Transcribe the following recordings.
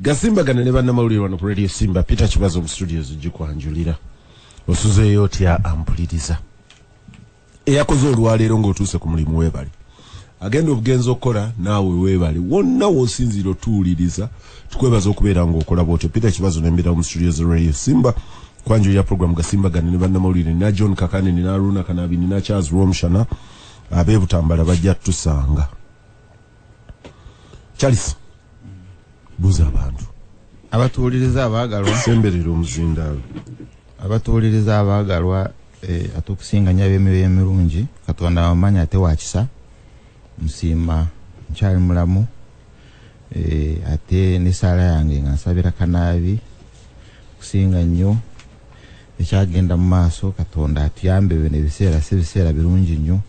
Gasimba gana ne bannamawulire wano ku Radio Simba. Peter Kibazo mu studios jikwanjulira osuze yotya ampuliriza eyakoze olwaleero ng'otuuse ku mulimu weebali agenda obugenza okukola naawe weebali wonna w'osinzira otuwuliriza tukwebaza okubeera ng'okola bwotyo. Peter Kibazo n'embeera mu studios Radio Simba kwanjulira program Gasimba gana ne bannamawulire nina John Kakane nina Aruna Kanabi nina Charles Romshana ab'Ebutambala bajja tusanga. Charles buza abantu abatuuliriza abaagalwa semberera omuzindaalo abatuuliriza abaagalwa atukusinganya by'emyoyo emirungi Katonda amanya ate wakisa Musimba nkyali mulamu ate ne saala yange nga nsabira Kanabi kusinga nnyo ekyagenda mu maaso Katonda atuyambe bino ebiseera si biseera birungi nnyo.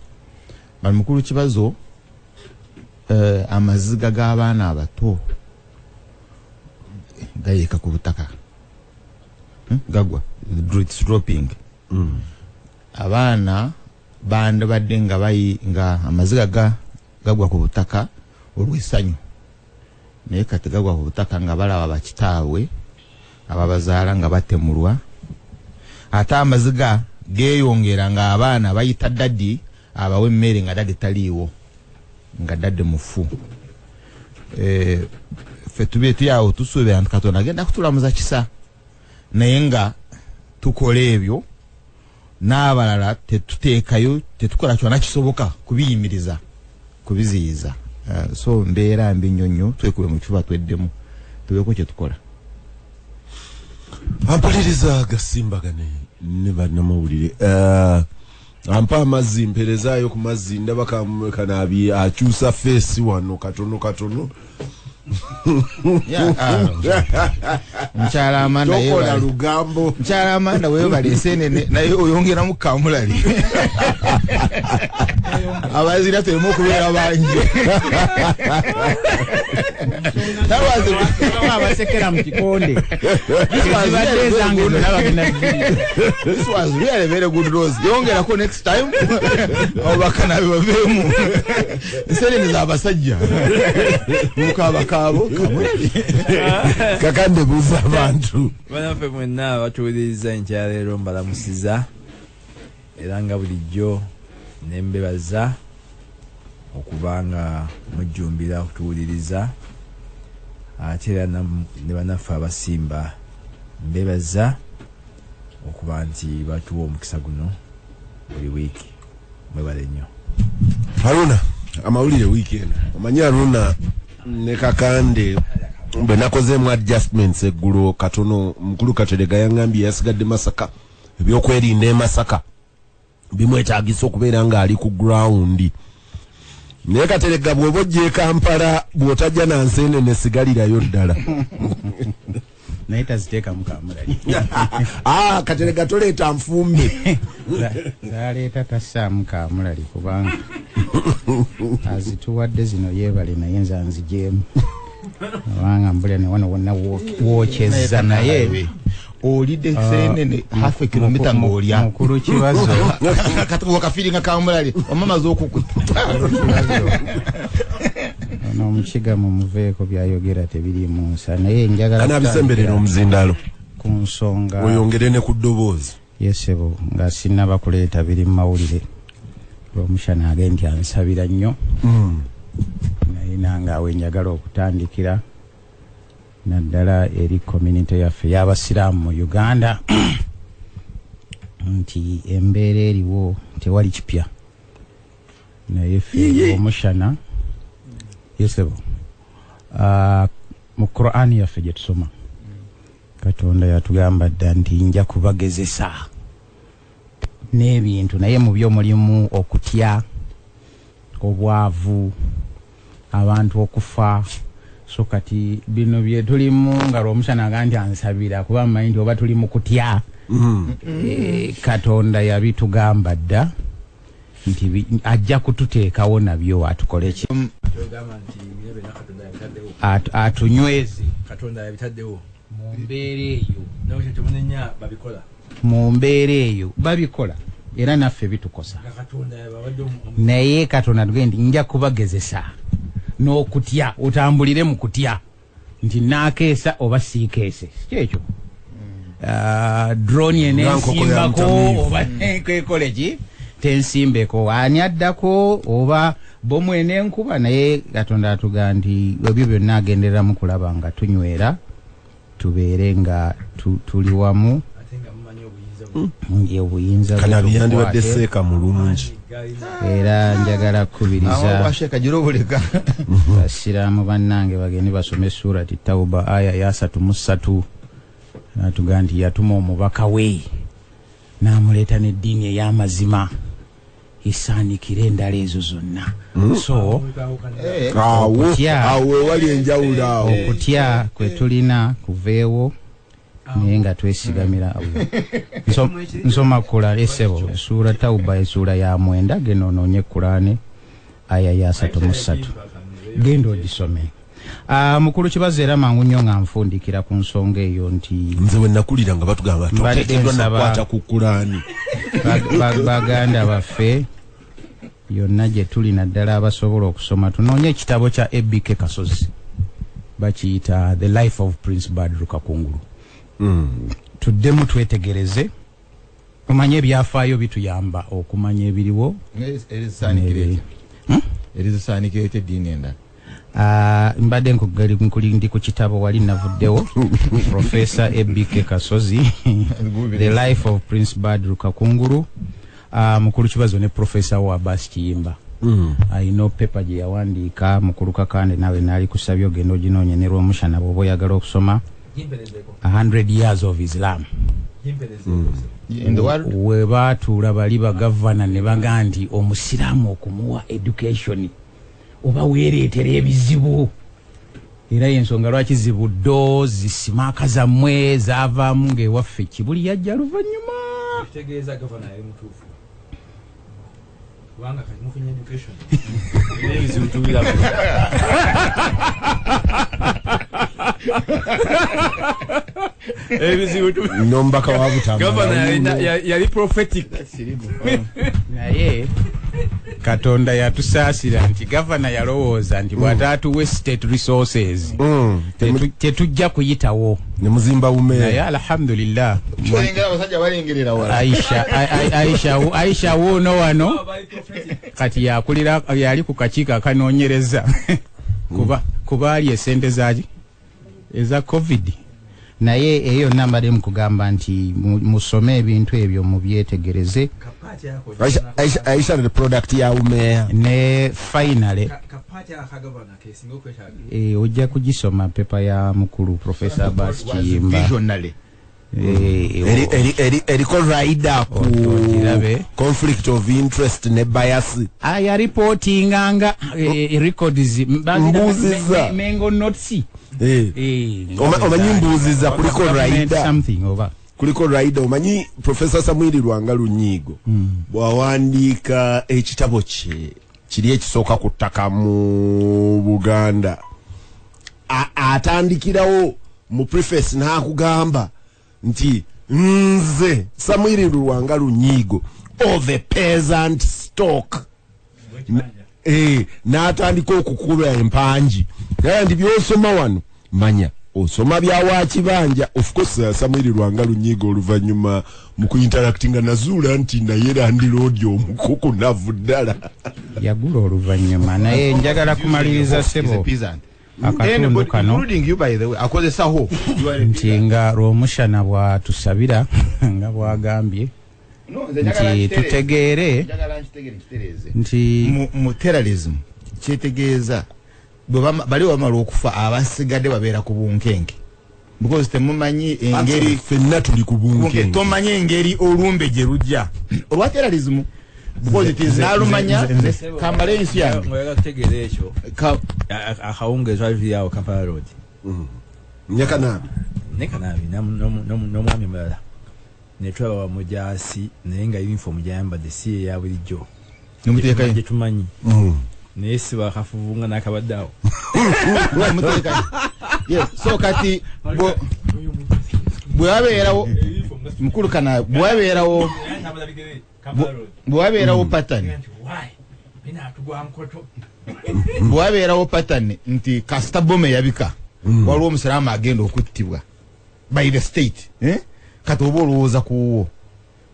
Bali mukulu Kibazo amaziga g'abaana abato gayika ku butaka gagwa dropping abaana bande badde nga nga amaziga gagwa ku butaka olw'essanyu naye kati gagwa ku butaka nga balaba bakitaawe ababazaala nga batemulwa ate amaziga geeyongera nga abaana bayita daddi abawe emmere nga daddi taliiwo nga daddi mufu. Ffe tubeetu yawo tusuubira nti Katonda agenda kutulamuza kisa naye nga tukola ebyo n'abalala tetuteekayo tetukola kyonna kisoboka kubiyimiriza kubiziyiza. So mbeera mbi nnyo nnyo twekube mu kifuba tweddemu tubeeko kye tukola. Ampuliriza Gasimba gane ne bannamawulire ampa amazzi mperezaayo ku mazzi ndaba Kanabi akyusa feesi wano katono Mchala Amanda tokola lugambo Mchala Amanda webali esenene naye oyongera mu kamulali abazira tulimo kubeera bangi tawaze abasekera mu kikonde this was really very good Rose yongera ko next time obakana bavemu esenene za basajja mukaba kabo kamulali kakande buza abantu banafe mwenna batuwuliriza enkyaleero mbalamusiza era nga bulijjo nembebaza okubanga mujjumbira okutuwuliriza ate era ne banaffe abasimba mbebaza okuba nti batuwa omukisa guno buli wiiki mwebale nnyo. Haruna amawulire weekend omanyi Haruna ne kakande bwe nakozeemu adjustments eggulo katono mukulu Katerega yangambye yasigadde Masaka ebyokwerinda Masaka bimwetaagisa okubeera nga ali ku ground naye Katerega bw'oba ojja Kampala bw'otajja na nseenene sigalirayo ddala naye taziteeka mu kamulali Katerega toleeta nfumbe zaleeta tassaamu kamulali kubanga azituwadde zino yeebale naye nze nzijeemu abanga mbulya ne wano wonna wookyezza naye olidde senene half a kilometer ng'olya mukulu Kibazo wakafiringa kamulali omama z'okukuta ono omukiga mumuveeko byayogera tebirimu nsa naye njagala anabisemberera omuzindaalo ku nsonga oyongere ne ku ddoboozi yesebo nga sinnaba kuleeta biri mu mawulire lw'omushana agenti ansabira nnyo naye nange njagala okutandikira naddala eri community yaffe y'abasiraamu mu Uganda nti embeera eriwo tewali kipya naye ffe omushana yesebo mu Qur'ani yaffe gye tusoma Katonda yatugamba dda nti nja kubagezesa n'ebintu naye mu byo mulimu okutya obwavu abantu okufa so kati bino bye tulimu nga lw'omushana aganti ansabira kuba mmanyi nti oba tuli mu kutya Katonda yabitugamba dda nti ajja kututeekawo nabyo atukole ki atunyweze Katonda yabitaddewo mu mbeera eyo n'okyo temunenya babikola mu mbeera eyo babikola era naffe bitukosa naye Katonda tugende nja kubagezesa n'okutya otambulire mu kutya nti nakeesa oba siikeese kyekyo drone enensimbako oba nekekole ki tensimbeko ani addako oba bomu enenkuba naye Katonda atuga nti ebyo byonna agenderera mu kulaba nga tunywera tubeere nga tuli wamu obuyinza kana byandibadde seeka mulungi era njagala kukubiriza bashekajira obuleka basiraamu bannange bagende basome surati Tauba aya ya 3 natuga nti yatuma omubaka we n'amuleeta n'eddiini ey'amazima isaanikira endala ezo zonna so awo wali enjawulo awo okutya kwe tulina kuveewo naye nga twesigamira nsoma Kurani essebo essuula Tauba essuula ya 9 genda onoonye Kurani aya ya 3 genda ogisome mukulu Kibazo era mangu nnyo nga nfundikira ku nsonga eyo nti nze we nakulira nga batugamba toteekeddwa nakwata ku Kurani baganda baffe yonna gye tuli naddala abasobola okusoma tunoonye ekitabo kya Ebike Kasozi bakiyita The Life of Prince Badru Kakungulu tuddemu twetegereze omanye ebyafaayo bituyamba okumanya ebiriwo erizisaanikire eddiini endala mbadde ndi ku kitabo wali navuddewo Professor Ebike Kasozi The Life of Prince Badru Kakungulu mukulu Kibazo ne Professor wa Abbas Kiyimba ayina pepa gye yawandiika mukulu Kakande nawe naali kusabye ogenda oginoonye ne Rwomushana bw'oba oyagala okusoma 100 years of Islam we baatuula bali bagavana ne baga nti omusiraamu okumuwa education oba weereetera ebizibu era yensonga lwaki zibuddo zisimaaka zammwe zaavaamu ng'ewaffe Kibuli yajja luvannyuma kitegeeza gavana yali mutuufu kubanga kati mufunye education ebizibu tubiraba nombaka wa Butambala gavana yali prophetic naye Katonda yatusaasira nti gavana yalowooza nti bw'ataatuwa state resources tetujja kuyitawo ne muzimba bumeera naye alhamdulillah abasajja balengerera wala Aisha wuuno wano kati yakulira yali ku kakiiko akanoonyereza kuba ali esente zaki eza covid naye eyo nambadde mu kugamba nti musome ebintu ebyo mubyetegereze Aisha the product ya umeya ne finally ojja kugisoma pepa ya mukulu Professor Abbas Kiyimba visionally eriko rider ku conflict of interest ne bias aya reportinganga records mbuziza mengo notes omanyi mbuziza kuliko rider something over kuliko rider omanyi Professor Samuel Lwanga Lunyigo bw'awandiika ekitabo kye kiri ekisooka ku ttaka mu Buganda atandikirawo mu preface n'akugamba nti nze Samuel Lwanga Lunyigo of a peasant stock n'atandika okukuba empanji era ndi by'osoma wano manya osoma byawa kibanja of course Samuel Lwanga Lunyigo oluvannyuma mu kuinteractinga nazuula nti naye landlord omukuku navuddala yagula oluvannyuma naye njagala kumaliriza sebo akatundu kano akozesaho nti nga Rwomushana bwatusabira nga bwagambye nti tutegeere nti mu terrorism kyetegeeza bali wamala okufa abasigadde babeera ku bunkenke because temumanyi engeri ffenna tuli ku bunkenke tomanyi engeri olumbe gye lujja olwa terrorism because it is nalumanya Kampala ensi yange ngoyaga kutegeera ekyo akawungezo ali yawo Kampala road Nyakanabi n'omwami mulala netwaba wa mujaasi naye nga uniform gyayambadde si eya bulijjo nomuteekayo gye tumanyi naye si bakafuvunga n'akabaddeawo so kati bwabeerawo mukulu kana bwabeerawo pattern bwabeerawo pattern nti kasita bome yabika waliwo omusiraamu agenda okuttibwa by the state kati oba olowooza kuwo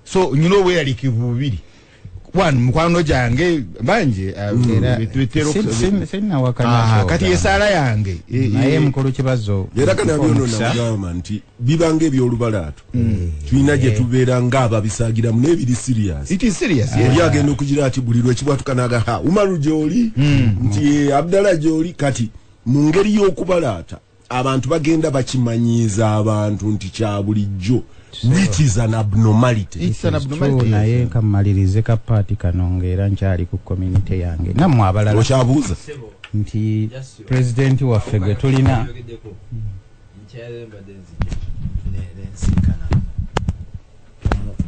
so nyina obweyalikivu bubiri one mukwano gyange banje kati esaala yange naye mukulu kibazo era kana byono nagamba nti bibanga ebyolubalaatu tulina gye tubeera ng'ababisaagira mu n'ebiri serious it is serious oli agenda okugira ati buli lwekibwatukanaga Umaru gy'oli nti Abdallah gy'oli kati mu ngeri y'okubalaata abantu bagenda bakimanyiiza abantu nti kya bulijjo which is an abnormality. It's an abnormality. Naye kamalirize ka party kanongera nkyali ku community yange namwe abalala okyabuuza nti president waffe gwe tulina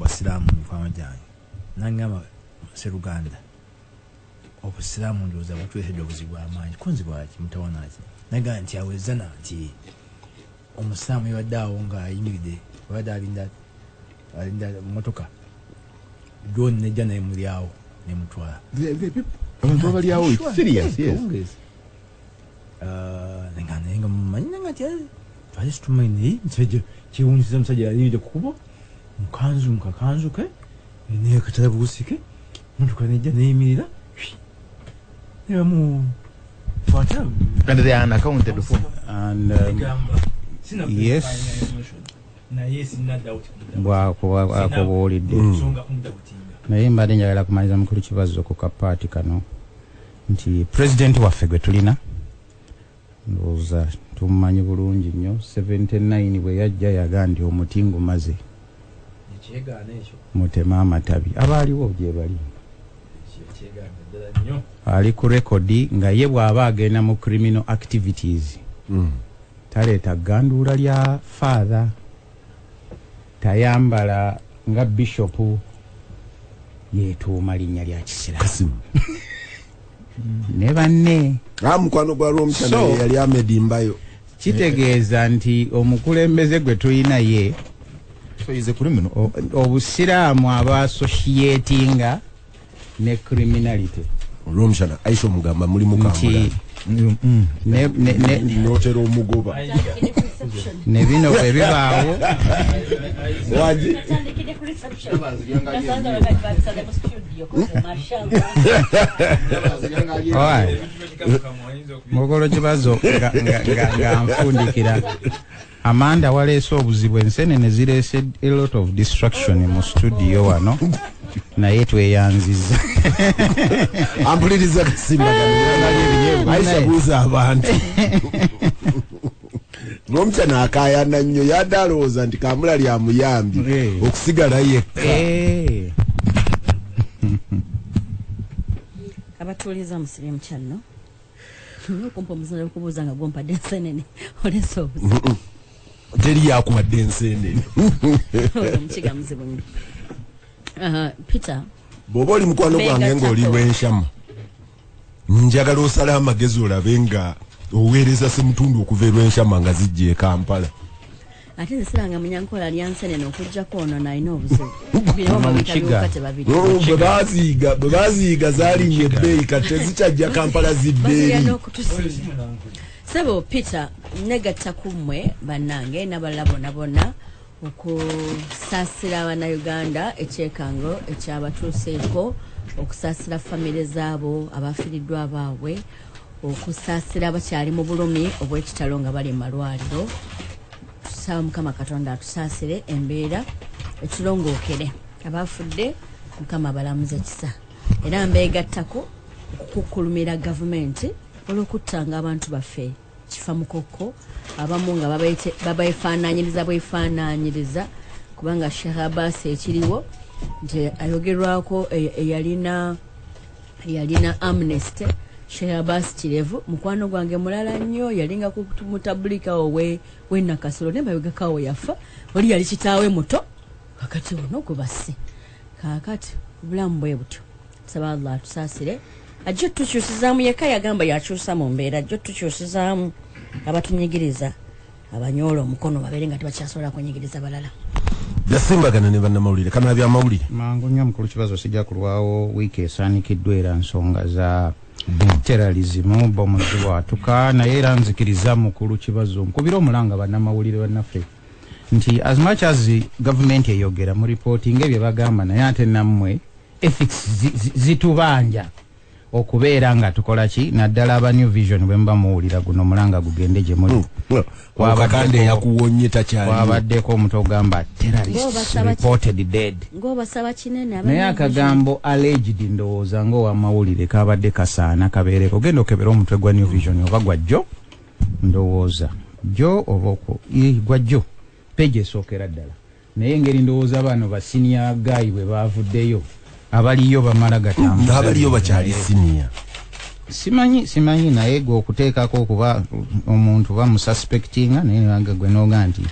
basiraamu mukwano gyange nangamba Seruganda obusiraamu ndowooza batuweesedde obuzibu bw'amaanyi kunzibwaki mutawanaki naga nti awezana nti omusiraamu yabadde awo ng'ayimiridde abadde alinda motoka drone nejja naye mulyawo nemutwala abantu abalyawo serious nga mumanyi nga ti twali situmaine kiwunyiza omusajja yaliire kukubo mukakanzu ke nekatala busike motoka nejja neyimirira nebamukwata and they are unaccounted for and yes bwakubuulidde naye mbadde njagala kumaliza mukulu kibazo ku kapaati kano nti president waffe gwe tulina ndowooza tumumanyi bulungi nnyo 79 bwe yajja yaga nti omuti ngumaze mutema amatabi abaaliwo gye bali ali ku rekodi nga ye bw'aba agenda mu criminal activities taleeta ganduula lya father tayambala nga bishopu yetuuma linnya lya kisiraamu ne banne mukwano gwa Romchana yali Ahmed Mbayo kitegeeza nti omukulembeze gwe tulina ye obusiraamu aba associatinga ne criminality Romchana Aisha mugamba muli mukambula notera omugoba ne bino bwe bibaawo mukolo kibazo nga nfundikira Amanda waleese obuzibu ensenene zireese a lot of distraction mu studio wano naye tweyanziza ampuliriza kasimbagana Aisha buuza abantu Romchana akayana nnyo yadalooza nti Kamula lya muyambi okusigala yekka abatuuliza musirimu kyanno okumpa omuzira okubuuza nga gwompadde ensenene oleese obuzibu teri yakuwadde ensenene omukiga muzibu nnyo Peter bw'oba oli mukwano gwange ng'oli lw'enshama njagala osala amagezi olabe nga oweereza semutundu okuva erw'enshama nga zijja e Kampala ate nzisiranga munyankola lyansenene okujjako ono nalina obuzibu bwe baziyiga zaalinnya ebbeeyi kati tezikyajja Kampala zibbeeri sebo Peter negatta ku mmwe bannange n'abalala bonna bonna okusaasira Abannayuganda ekyekango ekyabatuuseeko okusaasira famire zaabo abafiiriddwa baabwe okusaasira abakyali mu bulumi obw'ekitalo nga bali mu malwaliro tusaba Mukama Katonda atusaasire embeera ekirongokere abafudde Mukama balamuze kisa era mbeegattako okukulumira gavumenti olw'okuttanga abantu baffe kifa mukoko abamu nga babeefaanaanyiriza bwefaanaanyiriza kubanga Sheikh Abbas ekiriwo nti ayogerwako eyalina amnesty Sheikh Abbas Kirevu mukwano gwange mulala nnyo yalinga kumutabulikawo w'enakasolo ne bayogakawo yafa oli yali kitaawe muto kakati ono gubase kakati obulamu bwe butyo tusaba Allah atusaasire ajjo tukyusizaamu yeka yagamba yakyusa mu mbeera ajjo tukyusizaamu abatunyigiriza abanyoola omukono babeere nga tebakyasobola kunyigiriza balala byasimbagana ne bannamawulire kana bya mawulire mangu nnyo mukulu kibazo sijja kulwawo wiiki esaanikiddwa era nsonga za terrorism bomuzi bwatuka naye era nzikiriza mukulu kibazo nkubira omulanga bannamawulire bannaffe nti as much as government eyogera mu reporting ebyo bagamba naye ate nammwe ethics zitubanja okubeera nga tukola ki naddala aba New Vision bwe mba muwulira guno mulanga gugende gye muli kwabadde yakuwonye takyali kwabaddeko omuntu ogamba terrorists reported dead ng'obasaba kinene naye akagambo alleged ndowooza ng'owamawulire kabadde kasaana kabeereko genda okebera omutwe gwa New Vision oba gwa jjo ndowooza jjo oba gwa jjo peji esookera ddala naye engeri ndowooza bano basiniya gayi bwe baavuddeyo abaliyo bamala gatambula abaliyo bakyali siniya simanyi naye gwe okuteekako okuba omuntu bamususpectinga naye nange gwe noga nti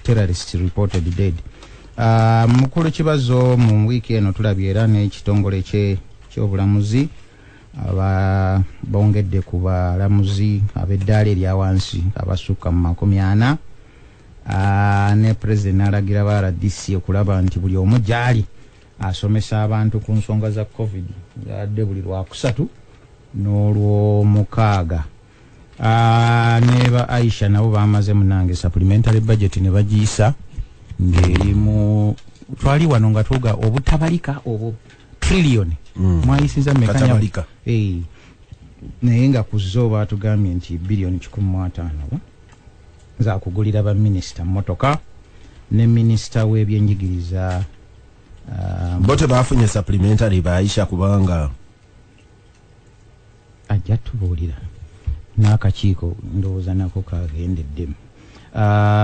terrorist reported dead. Mukulu kibazo mu wiiki eno tulabye era n'ekitongole ky'obulamuzi bongedde ku balamuzi ab'eddaala erya wansi abasukka mu 40 ne president n'alagira ba RDC okulaba nti buli omu gyali asomesa abantu ku nsonga za covid yadde buli lwakusatu n'olwomukaaga. Ne ba Aisha nabo bamaze munange supplementary budget ne bagiyisa ng'erimu twali wano nga tuga obutabalika obwo trillion mwayisiza mekanya naye nga kuzo batugambye nti bilioni 15 za kugulira ba minister motoka ne minister w'ebyenjigiriza bote bafunye supplementary ba Aisha kubanga ajja tubuulira n'akakiiko ndowooza nako kagendeddemu.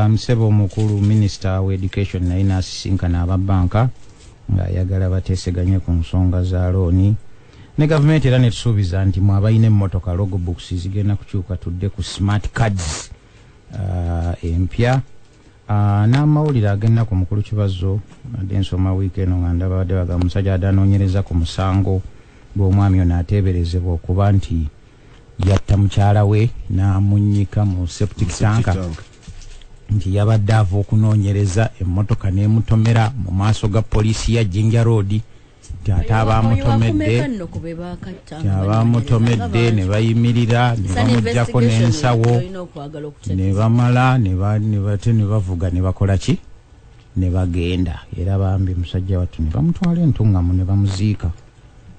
Msebo mukulu minister wa education naye n'asisinkana ababanka ng'ayagala bateeseganye ku nsonga za looni ne government era netusuubiza nti mwabayina emmotoka logo books zigenda kukyuka tudde ku smart cards empya. N'amawulire agenda ku mukulu kibazo adde nsoma wiiki eno nga ndaba badde baga musajja adanoonyereza ku musango gw'omwami ono ateeberezebwa okuba nti yatta mukyala we n'amunnyika mu septic tank nti yabadde ava okunoonyereza emmotoka n'emutomera mu maaso ga poliisi ya Jinja Road ate abamutomedde ne bayimirira ne bamuggyako n'ensawo ne bamala ne bavuga ne bakola ki ne bagenda era bambi musajja wattu ne bamutwala entungamu ne bamuziika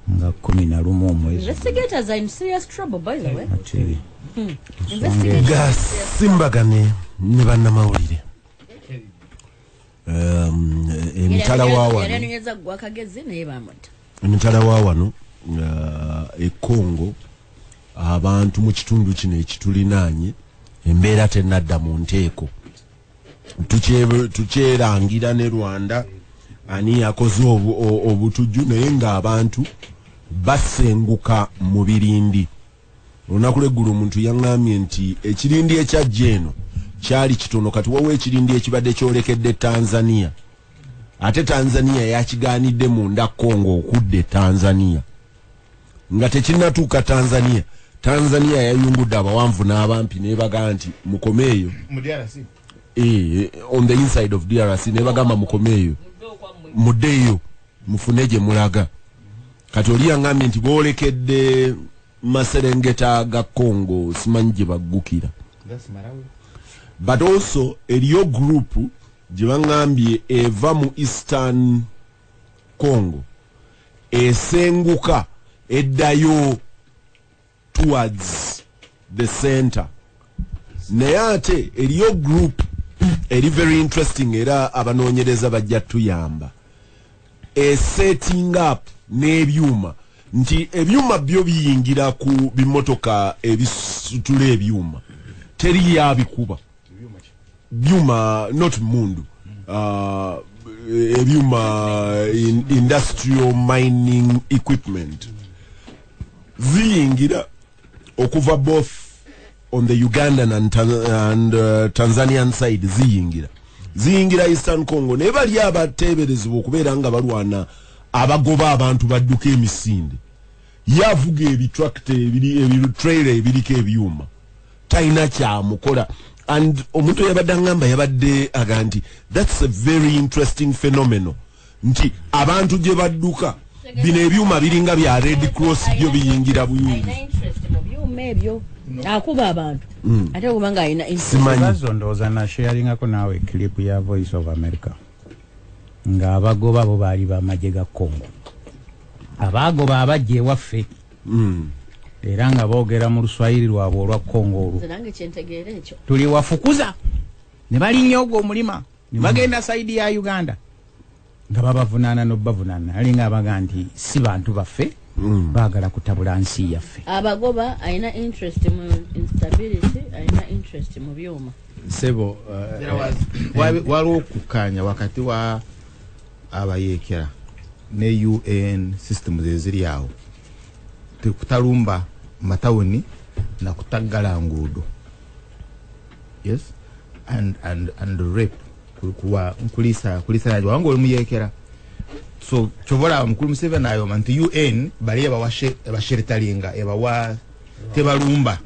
nga 11 omwezi. Investigators are in serious trouble by the way. Simbagane ne bannamawulire emitala wa wano e Congo abantu mu kitundu kino ekitulinaanye embeera tennadda mu nteeko tukyerangira ne Rwanda ani yakoze obutujju naye ng'abantu basenguka mu birindi. Olunaku lw'eggulu omuntu yaŋŋambye nti ekirindi ekyajja eno kyali kitono kati wawe ekirindi ekibadde kyolekedde Tanzania ate Tanzania yakigaanidde munda Congo okudde Tanzania nga tekinnatuuka Tanzania yayungudde abawanvu n'abampi nebaga nti mukomeeyo on the inside of DRC nebagamba mukomeeyo muddeeyo mufune gye mulaga. Kati oli yaŋŋambye nti boolekedde Maserengeta ga Congo simanyi gye baggukira. But also eriyo group gye baŋŋambye eva mu Eastern Congo esenguka eddayo towards the center. Naye ate eriyo group eri very interesting era abanoonyereza bajja tuyamba setting up n'ebyuma nti ebyuma byo biyingira ku bimotoka ebisutula ebyuma teri yabikuba byuma not mundu ebyuma industrial mining equipment ziyingira okuva both on the Ugandan and Tanzanian side ziyingira Eastern Congo ne bali abateeberezebwa okubeera nga balwana abagoba abantu badduka emisinde yavuga ebitractor ebitrailer ebiriko ebyuma talina kyamukola and omuntu yabadde ngamba yabadde aganti that's a very interesting phenomenon nti abantu gye badduka bino ebyuma biringa bya Red Cross byo biyingira buyingi ebyo akuba abantu ate kubanga ayina simanyi ndowooza na sharingako naawe clip ya Voice of America nga abagoba bo baali bamagye ga Congo abagoba abajja ewaffe era nga boogera mu luswayiri lwabwe olwa Congo olwo tuli wafukuza ne balinnya ogwo omulima ne bagenda saidi ya Uganda nga babavunaana n'obavunaana alinga abaga nti si bantu baffe baagala kutabula nsi yaffe abagoba ayina interest mu instability ayina interest mu byuma sebo waliwo okukkaanya wakati wa abayeekera ne UN systems eziri awo kutalumba matawuni na kutaggala nguudo yes and rape kulisa najwa wangu oli muyeekera so chobola mukulu Museveni ayo manti UN bali abasheritalinga ebawa tebalumba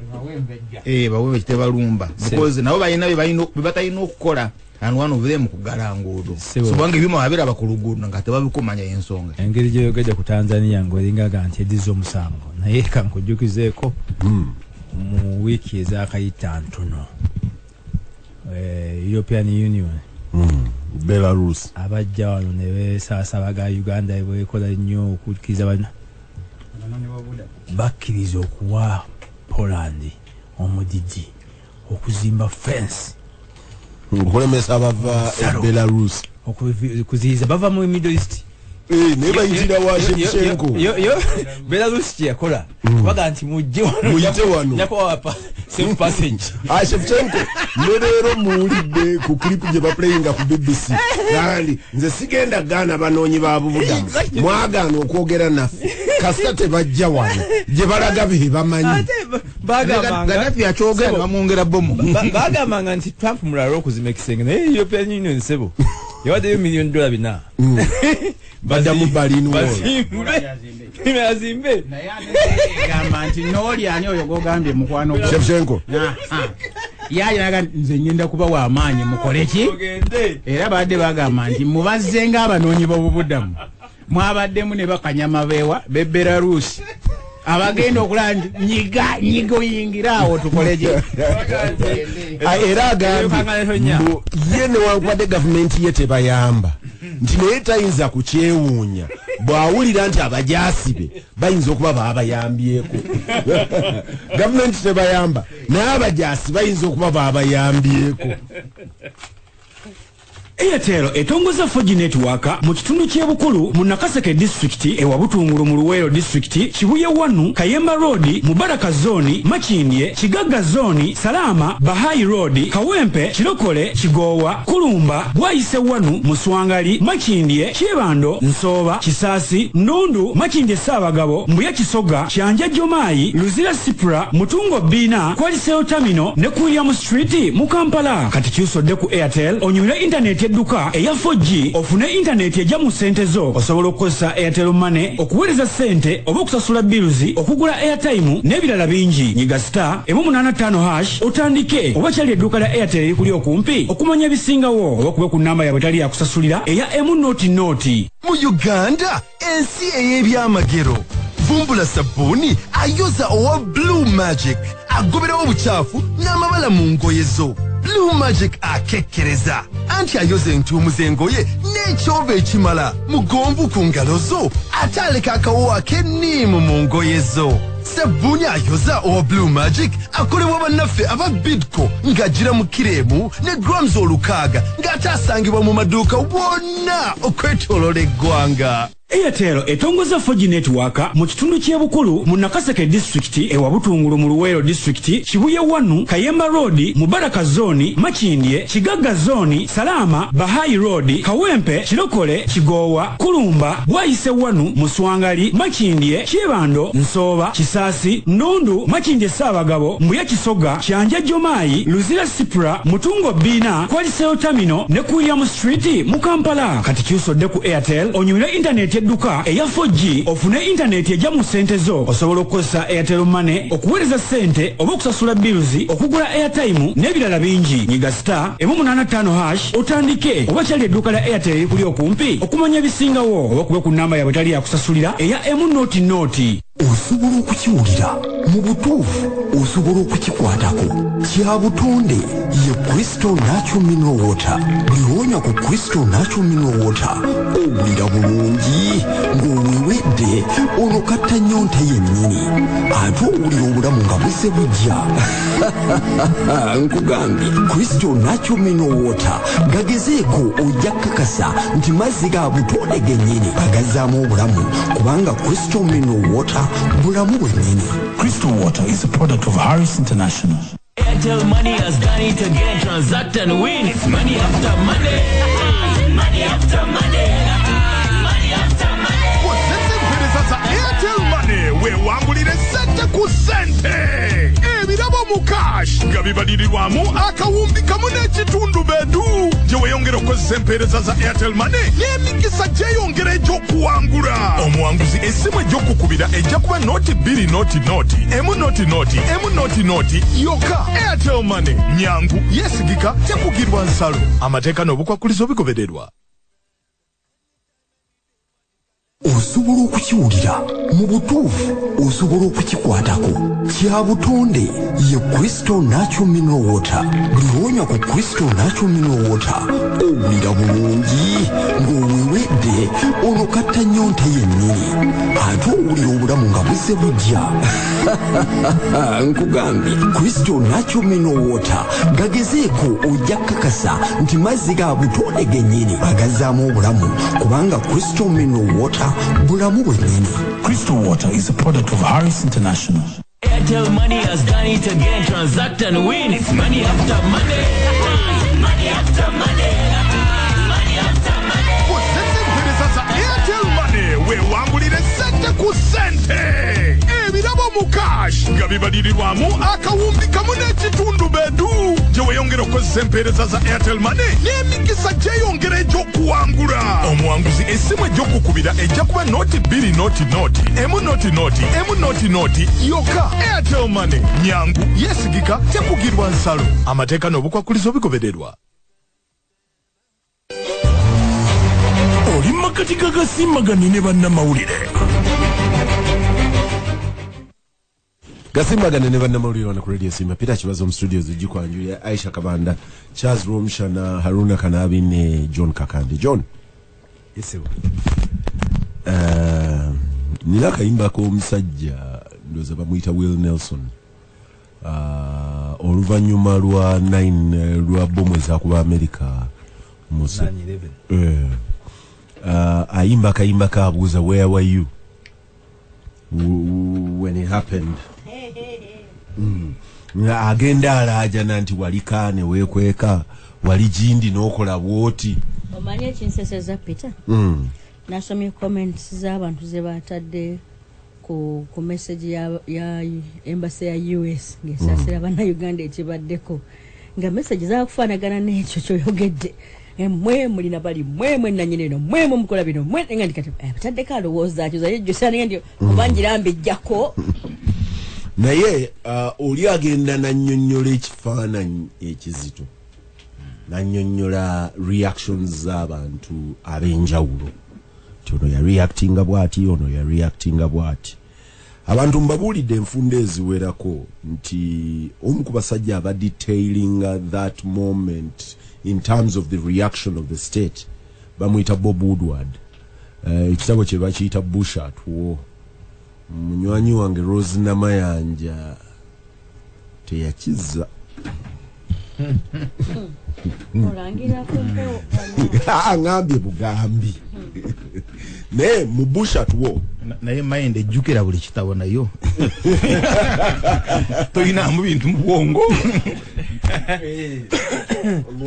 bawe tebalumba because nabo bayina bibatayina okukola and one of them kugala nguudo so bange bimo abira bakulugudo nga tebabikumanya ensonga engeri gye yogeja ku Tanzania ngolinga ganti edizo omusango naye kankujukizeeko mu wiki ezakayita ntono European Union Belarus abajja wano ne beesaasabaga Uganda ebwekola nnyo okukkiriza bana bakkiriza okuwa Poland omudidi okuzimba fence okulemesa abava Belarus okuziyiza bava mu Middle East ne bayitira wa Shevchenko Belarus kyeyakola baga nti mujje wano nyakowapa same passage Shevchenko leero muwulidde ku clip gye baplayinga ku BBC kandi nze sigenda Ghana banoonyi babubudamu mwagaana okwogera naffe kasita tebajja wano gye balaga bihe bamanyi Gaddafi yakyogera bamwongera bomu bagambanga nti Trump mulala okuzima ekisenge naye European Union sebo yawaddeyo $1 million bina baddamu Berlin Wall azimbe gamba nti nooli ani oyo gogambye mukwano Shevchenko yaayinaga nze ngenda kuba w'amaanyi mukole ki era badde bagamba nti mubazze ng'abanoonyi b'obubuddamu mwabaddemu ne bakanyama beewa be Belarus abagenda okulaba nyiga oyingira awo tukole ki era agambye ye newankubadde gavumenti ye tebayamba nti naye tayinza kukyewuunya bw'awulira nti abajaasi be bayinza okuba baabayambyeko gavumenti tebayamba naye abajaasi bayinza okuba baabayambyeko Airtel etongoza 4G network mu kitundu ky'ebukulu mu Nakaseke district ewa Butungulu mu Luweero district Kibuye 1 Kayemba road Mubaraka zone Makindye Kigaga zone Salama Bahai road Kawempe Kirokole Kigowa Kulumba Bwayise 1 Muswangali Makindye Kyebando Nsooba Kisaasi Ndundu Makindye Saabagabo Mbuya Kisoga Kyanja Jomayi Luzira Sipra Mutungo Bina Kwaliseo Terminal ne ku William Street mu Kampala kati kyusodde ku Airtel onywira internet edduka eya 4G ofune internet ejja mu sente zo osobola okukozesa Airtel Money okuweereza sente oba okusasula bills okugula airtime n'ebirala bingi nyiga *185# otandike oba kyali edduka lya Airtel erikuli okumpi okumanya ebisingawo oba kube ku namba yaabwe etali yakusasulira eya M-Noti mu Uganda ensi ey'ebyamagero vumbula sabuni ayoza owa Blue Magic agoberawo obukyafu n'amabala mu ngoye zo Blue Magic akekkereza anti ayoza entuumu z'engoye n'ekyovu ekimala mugonvu ku ngalo zo ate aleka akawowo ak'enniimu mu ngoye zo sabuni ayoza owa Blue Magic akolebwa bannaffe aba Bidco ng'agira mu kiremu ne grams 600 ng'ate asangibwa mu maduuka wonna okwetooloola eggwanga. Airtel etongoza 4G network mu kitundu ky'ebukulu mu Nakaseke district ewa Butungulu mu Luweero district Kibuye 1 Kayemba road Mubaraka zone Makindye Kigaga zone Salama Bahai road Kawempe Kirokole Kigowa Kulumba Bwayise 1 Muswangali Makindye Kyebando Nsooba Kisaasi Ndundu Makindye Saabagabo Mbuya Kisoga Kyanja Jomayi Luzira Sipra Mutungo Bina Kwaliseo Terminal ne ku William Street mu Kampala kati kyusodde ku Airtel onywira internet edduka eya 4G ofune internet ejja mu ssente zo. Osobola okukozesa Airtel Money okuweereza ssente oba okusasula bills, okugula airtime n'ebirala bingi. Nyiga star 185# otandike oba kyali edduuka lya Airtel kuli okumpi okumanya ebisingawo oba kube ku nnamba yaabwe tali yakusasulira eya M-Noti. Osobola okukiwulira mu butuufu, osobola okukikwatako kya butonde ye Crystal Natural Mineral Water. Biwonya ku Crystal Natural Mineral Water owulira bulungi ng'oweewedde onokatta nnyonta yennyini ate owulira obulamu nga buse bujja. Nkugambye Crystal Natural Mineral Water gagezeeko ojja kakasa nti mazzi ga butonde gennyini agazzaamu obulamu kubanga Crystal Mineral Water bulamu bwennyini. Crystal Water is a product of Harris International. Airtel Money has done it again. Transact and win. It's money after money. Money after money. Money after money. Kozesa empeereza za Airtel Money weewangulire ssente ku ssente. Ebirabo mu cash nga bibalirirwamu akawumbi kamu n'ekitundu bedu. Gye weeyongera okukozesa empeereza za Airtel Money n'emikisa gyeyongera egy'okuwangula. Omuwanguzi essimu egy'okukubira ejja kuba noti 2 noti M-Noti yokka. Airtel Money nyangu yesigika tekugirwa nsalo. Amateeka n'obukwakulizo bigobererwa. Osobola okukiwulira mu butuufu, osobola okukikwatako kya butonde ye Crystal Natural Mineral Water. Biwonya ku Crystal Natural Mineral Water owulira bulungi ng'oweewedde onokatta nnyonta yennyini ate owulira obulamu nga buse bujja. Nkugambye Crystal Natural Mineral Water gagezeeko ojja kakasa nti mazzi ga butonde gennyini agazzaamu obulamu kubanga Crystal Mineral Water bulamu bwennyini. Crystal Water is a product of Harris International. Airtel Money has done it again. Transact and win. It's money after money. Money after money. Money after money. Kozesa empeereza za Airtel Money weewangulire ssente ku ssente. Ebirabo mu cash nga bibalirirwamu akawumbi kamu n'ekitundu bedu. Gye weeyongera okukozesa empeereza za Airtel Money n'emikisa gyeyongera egy'okuwangula. Omuwanguzi essimu egy'okukubira ejja kuba noti 2 noti M-Noti yokka. Airtel Money nyangu yesigika tekugirwa nsalo. Amateeka n'obukwakulizo bigobererwa. Oli makati gagasimaganye ne bannamawulire. Gasimbagane ne bannamawulire wano ku Radio Simba. Peter Kibazo mu studios ejikwanjulira Aisha Kabanda, Charles Romsha na Haruna Kanabi ne John Kakande. John. Yesewa. Nina kayimba ko omusajja ndoza bamuyita Will Nelson. Oluvannyuma lwa 9 lwa bomu ezakuba America mu 9/11. Ayimba kayimba kabuuza where were you when it happened. Agenda alaja nanti walikane wekweka wali jindi n'okola bwoti. Omanye ekinseseza Peter. Nasomye comments z'abantu ze batadde ku message ya embassy ya US ngesasira bana Uganda ekibaddeko nga message zakufaanagana n'ekyo kyoyogedde. Mwe mulina bali mwe nanyine no mwe mukola bino mwe nga ndikati batadde kalowooza kyo zaye josani ndi kubanjira mbijjako. Naye oli agenda nannyonnyola ekifaananyi ekizito, nannyonnyola reactions z'abantu ab'enjawulo nti ono yareactinga bw'ati, ono yareactinga bw'ati. Abantu mbabuulidde enfunda eziwerako nti omu ku basajja aba detailing that moment in terms of the reaction of the state bamuyita Bob Woodward. Ekitabo kye bakiyita Bush at War. Munywanyi wange Rose Namayanja teyakiza. Olangira kumpo. Ngambye bugambi. Ne mu Bush at War. Naye mind ejjukira buli kitabo nayo. Toyina mu bintu mu bwongo.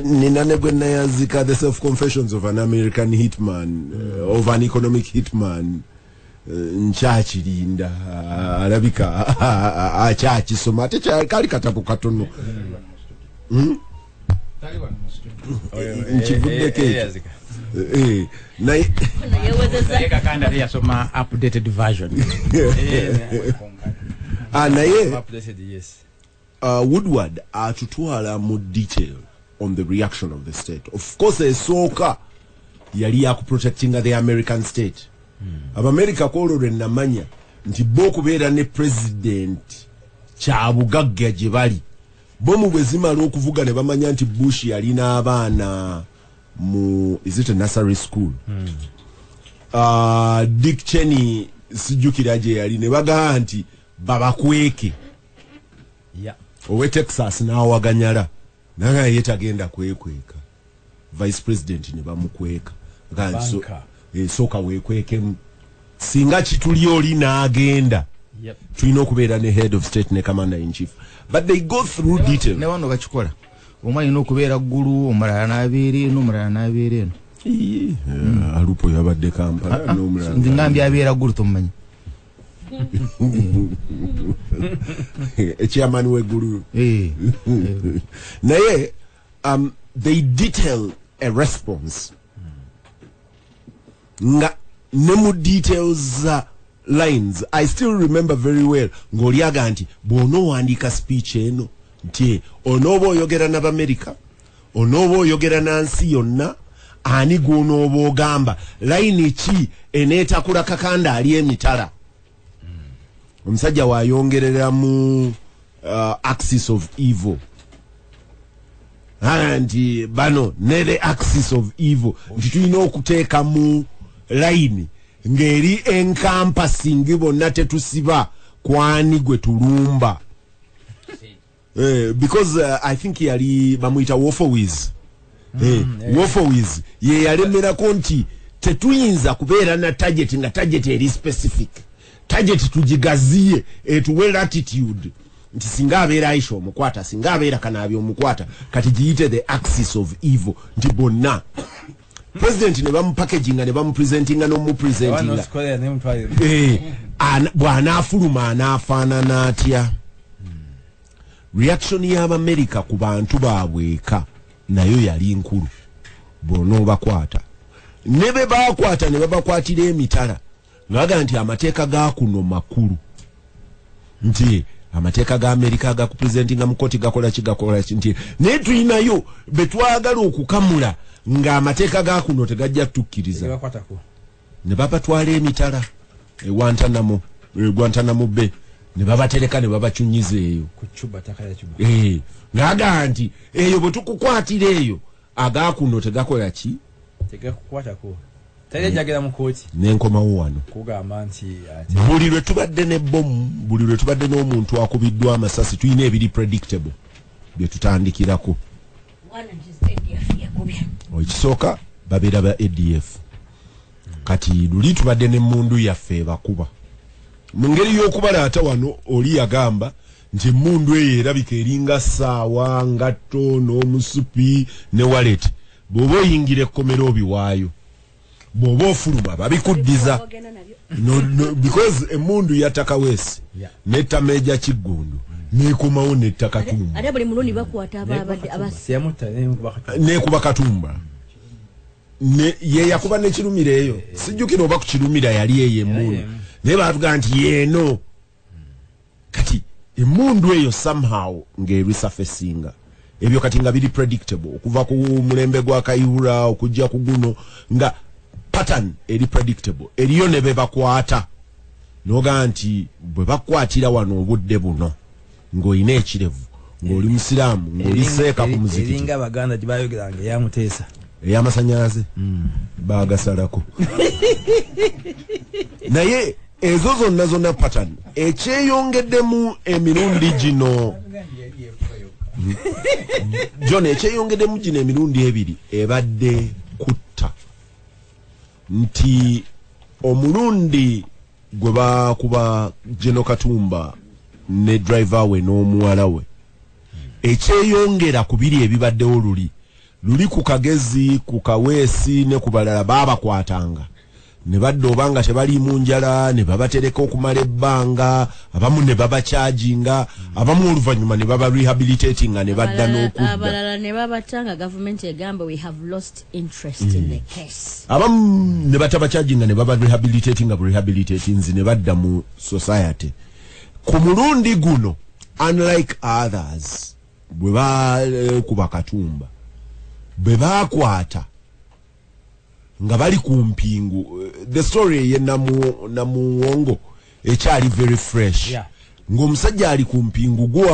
Nina ne gwe nayazika the self-confessions of an American hitman, of an economic hitman. Nchachirinda alabika achachisoma ate kali katabo katono. Nchivudde kecho. naye kakanda yasoma updated version naye Woodward atutwala mu detail on the reaction of the state. Of course esooka yali yakuprotectinga the American state. Abamerica kolore namanya nti bo kubeera ne president kyabugagga gye bali bo mu bwezimala okuvuga ne bamanya nti Bush yalina abaana mu is it a nursery school Dick Cheney sijukira gye yali ne bagaa nti babakweke owe Texas n'awaganyala naye yetagenda kwekweka vice president ne bamukweka ganso soka wekwekemu singa kituli oli n'agenda tulina okubeera ne head of state ne commander in chief but they go through detail ne wano bakikola omwana ino okubeera ggulu omulala n'abeera eno omulala n'abeera eno alupo yabadde Kampala n'omulala ngambye abeera ggulu tomumanyi chairman w'eggulu naye they detail a response nga ne mu details lines I still remember very well ng'olyaga nti bw'onowandiika speech eno nti onooba oyogera n'Amerika onooba oyogera na nsi yonna ani gw'onooba ogamba line ki eneetakula kakanda ali emitala omusajja wayongerera mu axis of evil nti bano ne the axis of evil nti tulina okuteeka mu line ngeri encompassing bonna tetusiba kwani gwe tulumba because I think yali bamuyita Wolfowitz Wolfowitz ye yalemerako nti tetuyinza kubeera na target nga target eri specific target tujigaziye etuwe latitude nti singa abeera Aisha omukwata singa abeera Kanabyo omukwata kati giyite the axis of evil nti bonna president ne bamu packaging ne bamu presentinga no mu presentinga bw'anaafuluma anaafaanana atya reaction y'Amerika ku bantu baabweka nayo yali nkulu bw'onoobakwata ne be baakwata ne babakwatira emitala ngaga nti amateeka ga kuno makulu nti amateeka ga Amerika ga kupresentinga mu koti gakola nti naye tulinayo betwagala okukamula nga amateeka ga kuno tegajja tukkiriza ne babatwala emitala Guantanamo Bay ne babatereka ne babakyunyiza eyo ngaga nti eyo bwe tukukwatira eyo aga kuno tegakola ki tegakukwatako tajagera mu kooti n'enkomawo wano kugamba nti buli lwe tubadde ne bomu buli lwe tubadde n'omuntu akubiddwa amasasi tulina ebiri predictable bye tutandikirako ekisooka babeera ba ADF kati luli tubadde n'emmundu yaffe bakuba mu ngeri y'okubalaata wano oli yagamba nti emmundu eyo erabika eringa ssaawa ngatto n'omusupi ne wallet bw'oba oyingira ekkomero obiwaayo bw'oba ofuluma babikuddiza because emmundu yattaka Weesi n'ettameeja Kiggundu n'ekomawo n'etta Katumba ate buli mulundi bakwata n'ekuba Katumba ye yakuba n'ekirumira eyo sijjukira oba ku kirumira yali eyo emmundu naye bavuga nti yeeno kati emmundu eyo somehow ng'erisafesinga ebyo kati nga biri predictable okuva ku mulembe gwa Kayihura okujja ku guno nga pattern eri predictable eriyo ne bebakwata noga nti bwe bakwatira wano obudde buno ng'olina ekirevu ng'oli musiraamu ng'oli seeka ku muzikiti eringa Abaganda gye bayogeranga eyamuteesa ey'amasannyalaze bagasalako naye ezo zonna pattern ekyeyongeddemu emirundi gino John ekyeyongeddemu gino emirundi ebiri ebadde kutta nti omulundi gwe bakuba General Katumba ne driver we n'omuwala we ekyeyongera ku biri ebibaddewo luli ku Kagezi ku Kaweesi ne ku balala baabakwatanga ne badde obanga tebali mu njala ne babatereka okumala ebbanga abamu ne babacharginga abamu oluvannyuma ne baba rehabilitating ne badda n'okudda abalala ne babatanga government egamba we have lost interest in the case abamu ne batabacharginga ne baba rehabilitating ne badda mu society ku mulundi guno unlike others bwe bakuba katumba bwe bakwata nga bali ku mpingu the story ye namuwongo ekyali very fresh ng'omusajja ali ku mpingu gwo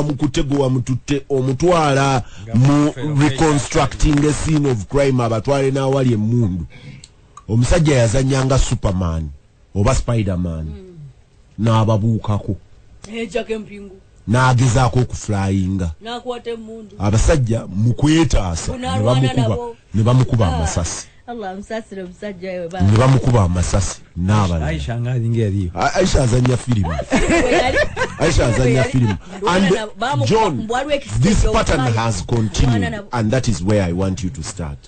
wamututte omutwala mu reconstructing a scene of crime abatwale n'awali emmundu omusajja yazanyanga Superman oba Spiderman n'ababuukako n'agezaako okuflyinga abasajja mu kwetaasa ne bamukuba amasasi ne bamukuba amasasi n'abalala Aisha azanya firimu and John, this pattern has continued and that is where I want you to start.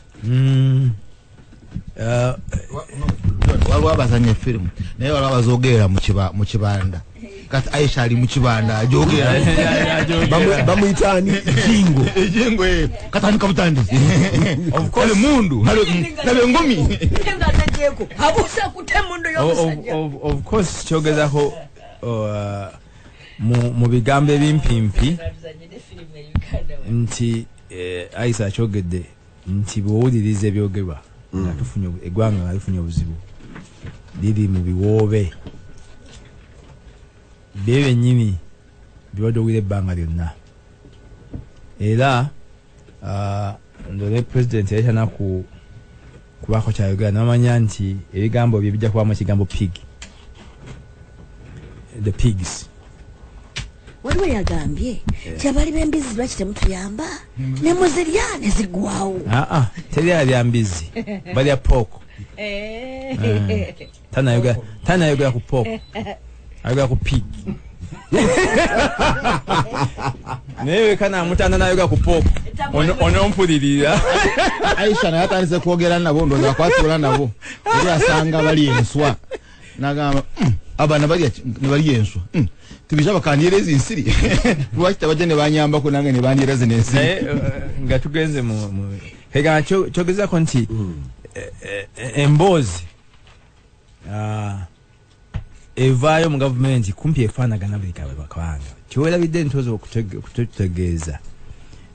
waliwo abazanya firimu naye waliwo abazogera mu kibanda kati Aisha ali mu kibanda ajogera bamuyitani ejingo katandika butandi of course mundu nabe ngomi abusa kutemundu of course kyogezako mu bigambo ebimpimpi nti Aisha kyogedde nti bwowuliriza ebyogerwa nga tufunye eggwanga nga lifunye obuzibu liri mu biwoobe bye nnyini bibadde owulira ebbanga lyonna era ndole president yayitana kubaako kyayogera namanya nti ebigambo bye bijja kubamu ekigambo pig the pigs waliwo yagambye kyabali b'embizi lwaki temutuyamba ne muzirya ne ziggwawo terya lya mbizi balya pooko tanayogera ku pooko ayogera ku pig naye wekana amutanda nayogera ku pooko onompulirira Aisha naye atandise kwogera nabo ndowooza akwatula nabo eri asanga bali enswa n'agamba abana ne balya enswa tibisha bakandiyereza ensiri lwaki tabajja ne banyambako nange ne bandiyereza n'ensiri naye nga tugenze kega kyogezako nti emboozi evaayo mu gavumenti kumpi efaanagana buli kabanga kyewerabidde ntozi okutegeeza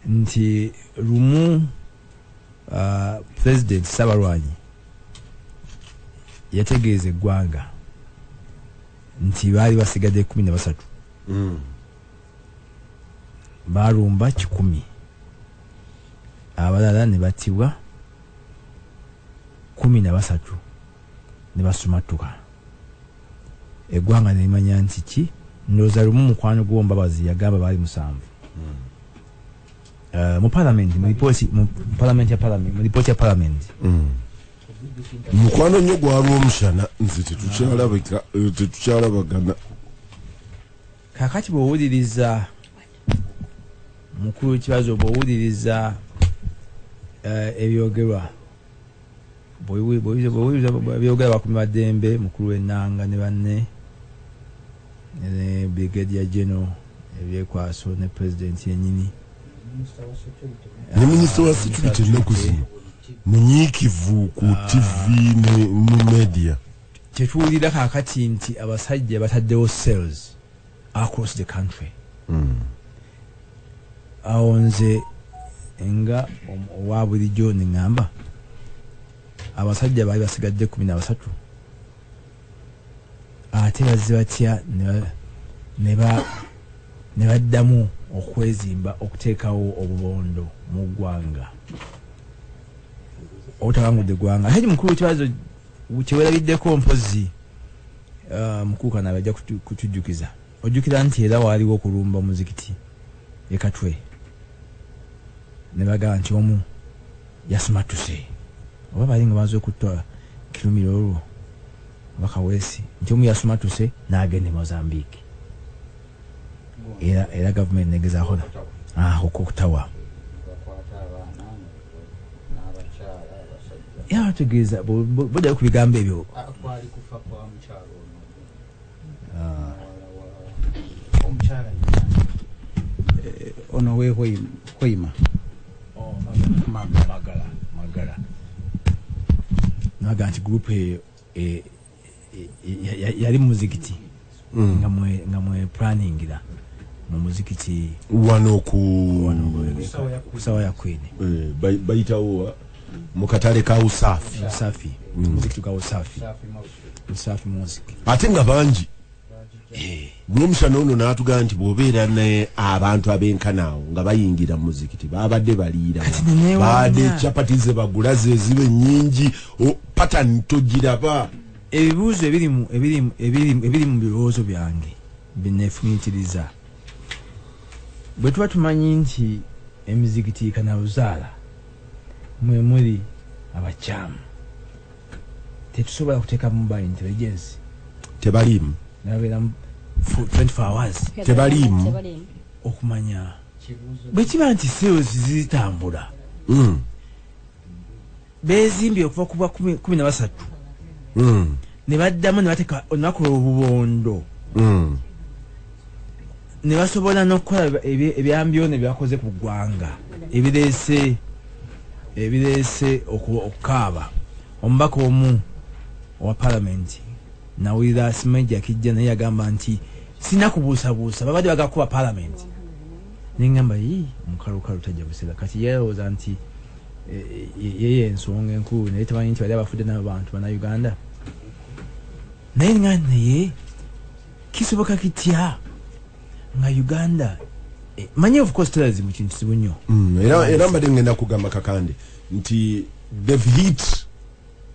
nti lumu president Ssabalwanyi yategeeza eggwanga nti baali basigadde 13 balumba 100 abalala ne battibwa 13 ne basumatuka eggwanga ne limanya nti ki ndowooza lumu mukwano gw'ombabazi yagamba baali 7 mu parliament mu lipooti ya parliament mukwano nnyo gwalwa omushana nze tetukyalabagana kakati bw'owuliriza mukulu w'ekibazo bw'owuliriza ebyogerwa byogera bakumi baddembe mukulu w'ennanga ne banne ne brigadier general ebyekwaso ne president yennyini ne minisita wa security ennaku zino munyiikivu ku TV ne mu media kyetuwulira kakati nti abasajja bataddewo cells across the country awo nze nga owa bulijjo ne ŋŋamba abasajja baali basigadde 13 ate bazze batya ne baddamu okwezimba okuteekawo obubondo mu ggwanga obutabangudde eggwanga ate mukulu w'ekibazo kyewerabiddeko mpozi mukuukana bajja kutujjukiza ojjukira nti era waaliwo okulumba muzikiti ekatwe ne bagamba nti omu yasumatuse oba bali nga baze okutta kilumiro olwo bakaweesi nti omu yasumatuse n'agenda e Mozambique era gavumenti negezaako okutawa ya tegeza boda kubigambe ebyo akwali kufa kwa mchalo omukyala ono wehoima magala naga nti group yali muzikiti nga mwe planningira mu muzikiti wano kusawa ya kwene bayitawo mu katale ka usafi muzikiti ka usafi muziki ate nga bangi Gumsha nono natuga nti bobeera ne abantu abenkanaawo nga bayingira mu muzikiti babadde baliira baade chapatize bagulaze zibe nyingi pattern togiraba ebibuuzo ebiri mu birowoozo byange binefumitiriza bwe tuba tumanyi nti emizikiti kanawuzaala mwe muri abakyamu tetusobola kuteeka mobile intelligence tebalimu nabeera 24 hours tebalimu okumanya bwe kiba nti sales zitambula bezimbye okuva kuba 13 ne baddamu ne bateeka onakola obubondo ne basobola n'okukola ebyambyone byakoze ku ggwanga ebireese okukaaba omubaka omu owa palamenti nawulira Simeja kijja naye yagamba nti sina kubuusabuusa babadde bagakuba palamenti neŋŋamba omukalukalu tajja buseera kati yeerowooza nti yeye ensonga enkulu naye temanyi nti bali abafudde n'abantu bannayuganda naye naye kisoboka kitya nga Uganda manyi of course tourism kintu kizibu nnyo era mbadde ngenda kugamba kakande nti they've hit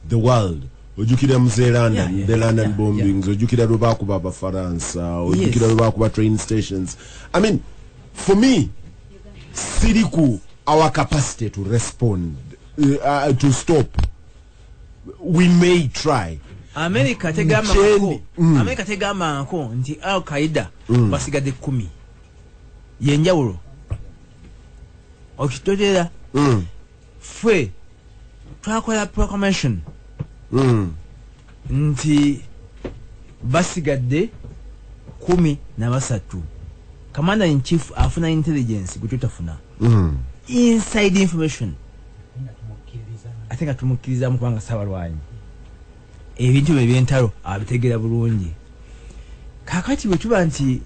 the world ojukira muzeranda the London bombings ojukira lubakuba abafaransa ojukira lubakuba train stations. I mean for me siriku our capacity to respond to stop we may try. America tegamba nko nti Al Qaeda basigadde 10 yenjawulo okitotera fwe twakola proclamation nti basigadde 13 commander in chief afuna intelligence gututafuna inside information atenga tumukiriza mu kubanga sabalwanyi ebintu ebyentalo abitegera bulungi kakati bwe tuba nti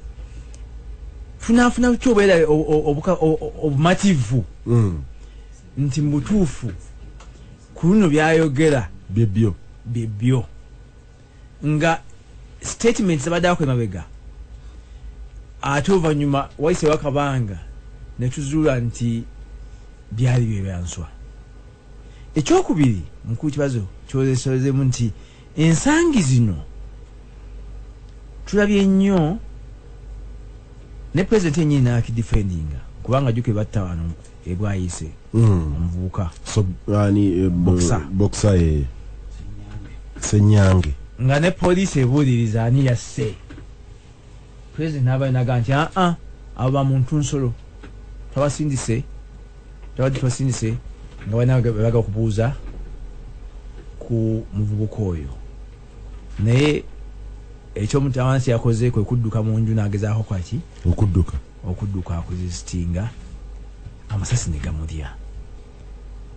funafuna kyobera obumativu nti mbutuufu ku luno byayogera bibyo nga statements abadako emabega ate oluvannyuma waise wakabanga netuzuula nti byali byebyanswa. Ekyokubiri mukulu kibazo kyolesezemu nti ensangi zino tulabye nnyo ne president yenyini nakidefendinga kubanga juke batta wano ebwayise omuvubuka boxer senyange nga ne police ebuuliriza ani yasse president nabayinaga nti aba muntu nsolo twabasindise nga baga okubuuza ku muvubuka oyo naye ekyomutawansi yakoze kwe kudduka mu nju n'agezaako kwaki okudduka akuresistinga amasasi ne gamulya.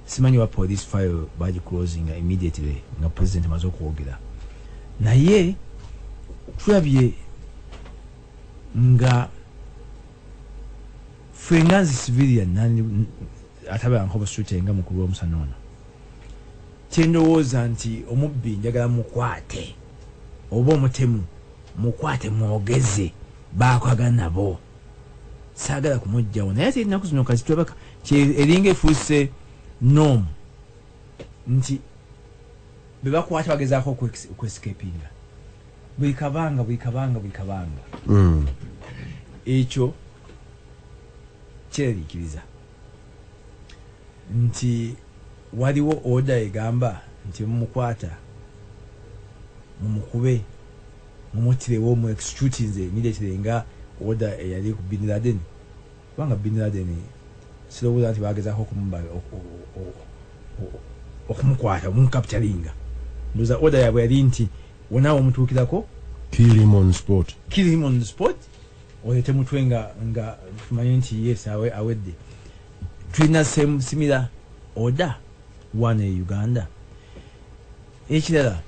Simanyi wa police file baji closing immediately nga president amaze okwogera naye tulabye nga fenganzi civilian nani ataba nkobo shooting nga mukulu omusanono kyendowooza nti omubbi njagala mukwate oba omutemu mukwate mwogeze bakwagana nabo saagala kumujjawo naye ate ennaku zino kati twebaka eringa efuuse nom nti bebakwata bagezaako okwescapinga buli kabanga ekyo kyeraliikiriza nti waliwo order egamba nti mumukwata mumukube mumutirewo mu executinze immediately nga order eyali ku Bin Laden kubanga Bin Laden sirowooza nti bagezaako okumumba okumukwata okumukapitalinga ndoza order yabwe yali nti wonawo omutuukirako kill him on the spot olete mutwe nga tumanyi nti yes awedde. tulina similar order one e Uganda. Ekirala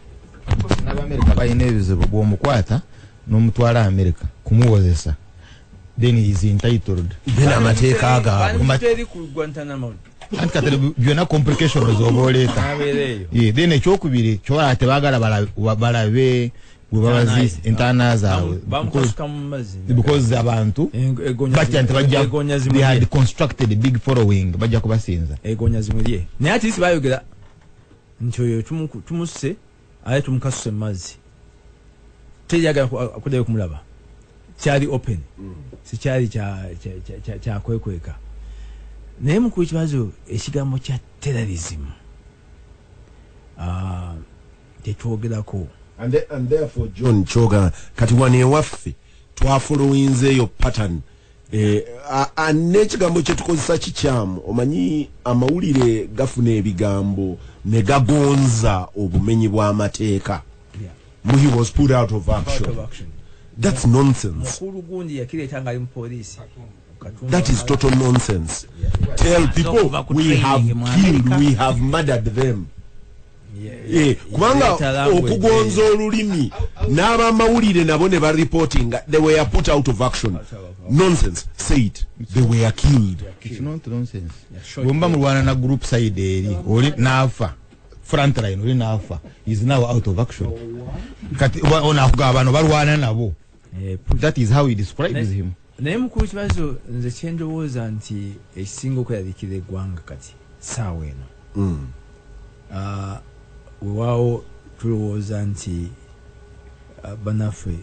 n'Amerika balina ebizibu bw'omukwata n'omutwala America kumuwozesa then he is entitled then amateeka agaabwe ku Guantanamo anti kati byonna complications z'obooleta then ekyokubiri kyowala tebaagala balabe bwe babazi entaana zaabwe because abantu batya nti bajja they had constructed a big following bajja kubasinza egonya zimulye naye ati bayogera nti oyo tumusse aye tumukasuse mu mazzi teyagala kuddayo kumulaba kyali open sikyali kyakwekweka naye mukulu kibazo ekigambo kya terrorism tetwogerako and therefore John Choga kati wane ewaffe twafolowinzeeyo pattern n'ekigambo kye tukozesa kikyamu omanyi amawulire gafuna ebigambo ne gagonza obumenyi bw'amateeka he was put out of action. That's nonsense. That is total nonsense. Tell people we have killed, we have murdered them. Kubanga okugonza olulimi n'abamawulire nabo ne bareporting they were put out of action. Nonsense. Say it. They were killed. It's not nonsense. Bomba mulwana na group side eri oli nafa front line oli nafa is now out of action. Kati ona kugabano balwana nabo. That is how he describes him. Naye mukulu kibazo nze kyendowooza nti ekisinga okweralikira eggwanga kati saawa eno wewaawo tulowooza nti banaffe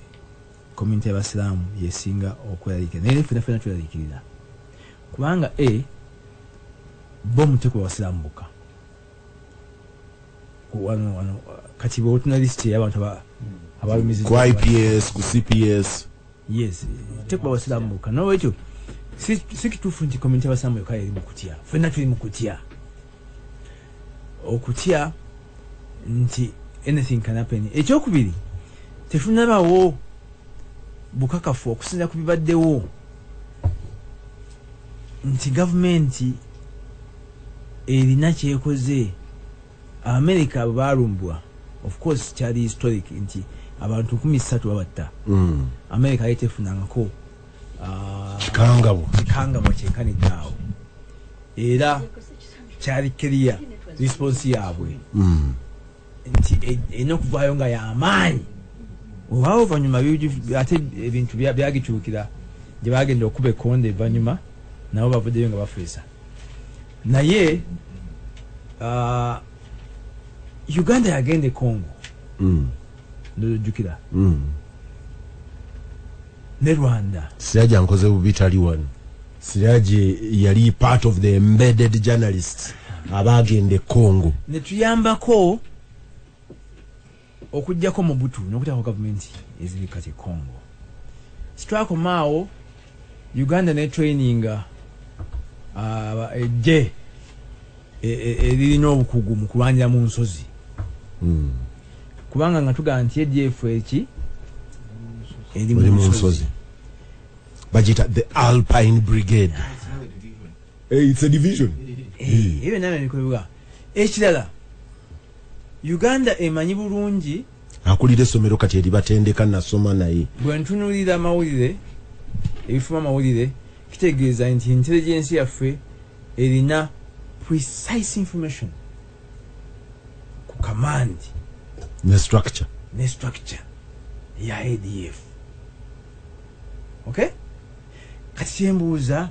community y'abasiraamu yesinga okweralikira naye ffenna tweralikirira kubanga bo muteeko w'abasiraamu bokka wano kati bwotuna lisiti ey'abantu abalumiziddwa ku IPS ku CPS yes teeko w'abasiraamu bokka nolwekyo si kituufu nti community y'abasiraamu yokka eri mu kutya ffenna tuli mu kutya okutya nti anything can happen. Ekyokubiri tetunabawo bukakafu okusinza ku bibaddewo nti gavumenti erina kyekoze. America baalumbwa of course kyali historic nti abantu 13 babatta America yetefunangako kikangabo kyenkaniddeawo era kyali clear response yaabwe nti eno kuvaayo nga y'amaanyi olwawo oluvannyuma ate ebintu byagikyukira gye bagenda okuba ekkonde evanyuma nabo bavuddeyo nga bafeesa naye Uganda yagenda e Congo ndojjukira ne Rwanda Siraja nkoze bubitali wano Siraje yali part of the embedded journalists abagenda e Congo ne tuyambako okujjako Mobutu n'okutako gavumenti eziri kati Congo sitwakomaawo Uganda ne traininga ejje erina obukugu mu kulwanira mu nsozi kubanga nga tugamba nti EDF eki eri mu nsozi bagita the Alpine Brigade. It's a division. Ebyo nabyo nikolebwa. Ekirala Uganda emanyi bulungi akulira essomero kati eri batendeka nasoma naye bwe ntunulira amawulire ebifuma amawulire kitegeeza nti intelligence yaffe erina precise information ku command ne structure ya ADF. Okay? Kati kyembuuza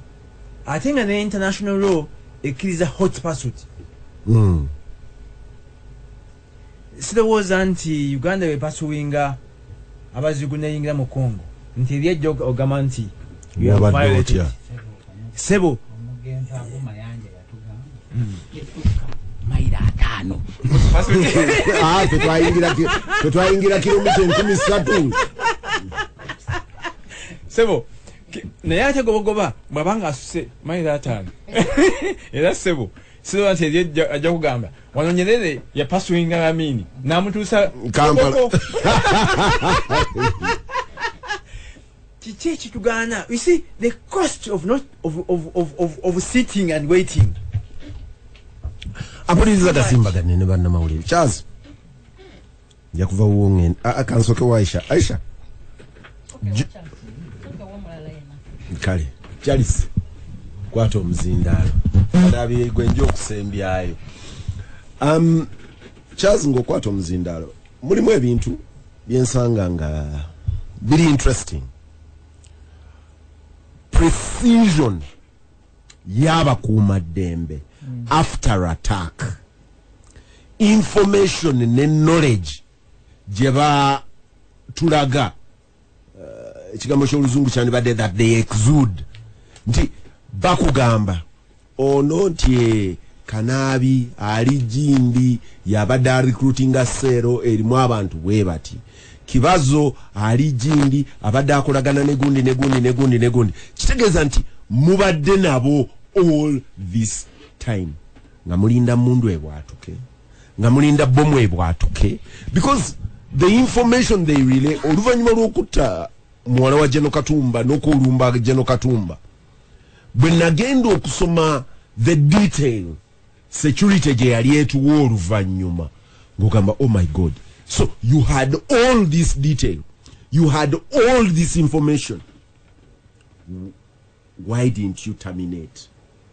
ate nga ne international law ekkiriza hot pursuit. Sirowooza nti Uganda bepasuwinga abazigu neyingira mu Congo nti eryejja ogamba nti sebo maira 5 tetwayingira kilomita 13 sebo naye ate gobogoba bwabanga asuse maira 5 era sebo sio nti ajja kugamba wano Nyerere ya pursuing Amini namutuusa Kampala. Chichi tugana. You see the cost of not of sitting and waiting. Ampuliriza tasimba ganene banna mawulire. Charles. Yakuva wongen. Akansoke wa Aisha. Kale. Charles. Kwato mzindalo. Adabi gwenjo okusembyayo. Charles ngo kwato mzindalo. Mulimu ebintu byensanga nga biri interesting. Precision yaba kumadembe after attack. Information ne knowledge jeba tulaga ekigambo ky'oluzungu cyane badde that they exude nti bakugamba ono nti Kanabi ali Jindi yabadde recruiting sero erimu abantu webati Kibazo ali Jindi abadde akolagana negundi kitegeeza nti mubadde nabo all this time nga mulinda mundu ebwatuke nga mulinda bomu ebwatuke because the information they relay oluvanyuma lw'okutta muwala wa General Katumba n'okulumba General Katumba bwe nagenda okusoma the detail security gye yali etuwa oluvanyuma ng'ogamba oh my god. So you had all this detail, you had all this information. Why didn't you terminate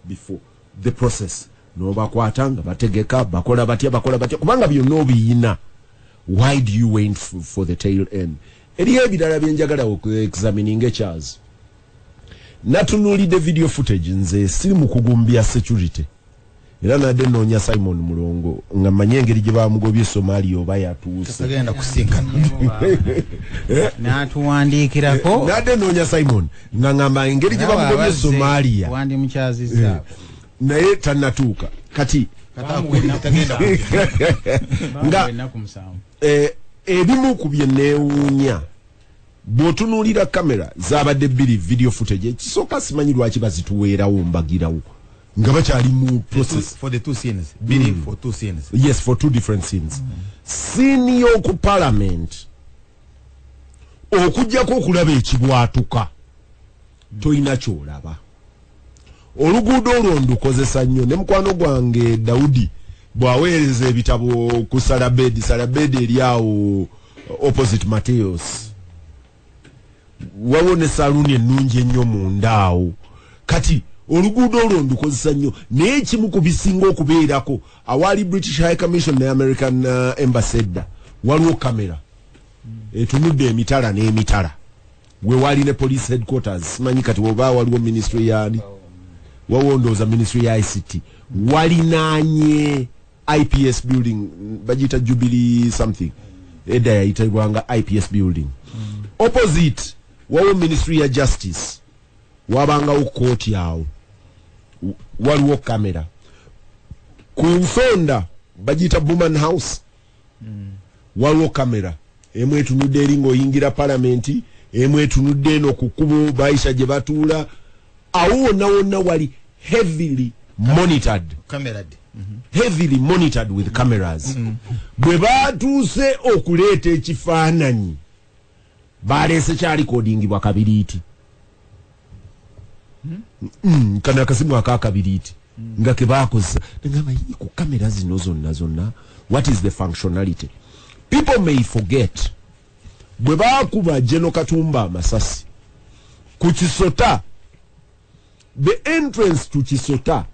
before the process? No bakwatanga bategeka bakola batya kubanga byonna obiyina. Why do you wait for the tail end? Eriyo ebirala byenjagala oku-examining Charles. Natunulidde video footage nze siri mu kugumbya security. Era nadde noonya Simon Mulongo nga manye engeri gye bamugobye Somalia oba yatuuse. Tagenda kusinkana. N'atuwandiikirako. Nadde noonya Simon nga ngamba engeri gye bamugobye Somalia. Wandi mukyaziza. Naye tannatuuka. Kati nga ebimu ku bye neewuunya bw'otunuulira kamera zaabadde bbiri video footage ekisooka simanyi lwaki bazituweerawo mbagirawo. Nga bakyali mu process for the two scenes. Bidding for two scenes. Yes, for two different scenes. Scene y'oku parliament okujjako okulaba ekibwatuka toyina kyolaba. Oluguudo olwo ndukozesa nnyo ne mukwano gwange Daudi bw'aweereza ebitabo ku Salabedi eri awo opposite Mateos. Wawone saluuni ennungi ennyo munda awo. Kati oluguudo olwo ndukozesa nnyo naye kimu ku bisinga okubeerako awali British High Commission ne American Embassy edda waliwo kamera etunudde emitala n'emitala we wali ne police headquarters simanyi kati oba waliwo ministry yani wawondooza ministry ya ICT walinaanye IPS building bagita Jubilee something edda yayitibwanga IPS building opposite wawo ministry ya justice wabangawo court yawo waliwo kamera ku nsonda bagita Buman House waliwo kamera emu etunudde eri ng'oyingira palamenti emu etunudde eno ku kkubo Baisha gye batuula awo wonna wali heavily monitored heavily monitored with cameras bwe batuuse okuleeta ekifaananyi baleese kyalikodingibwa kabiriiti kana akasimu akakabiriiti nga kebakozesa ngamba ku kamera zino zonna what is the functionality? People may forget bwe baakuba General Katumba amasasi ku Kisota. The entrance to Kisota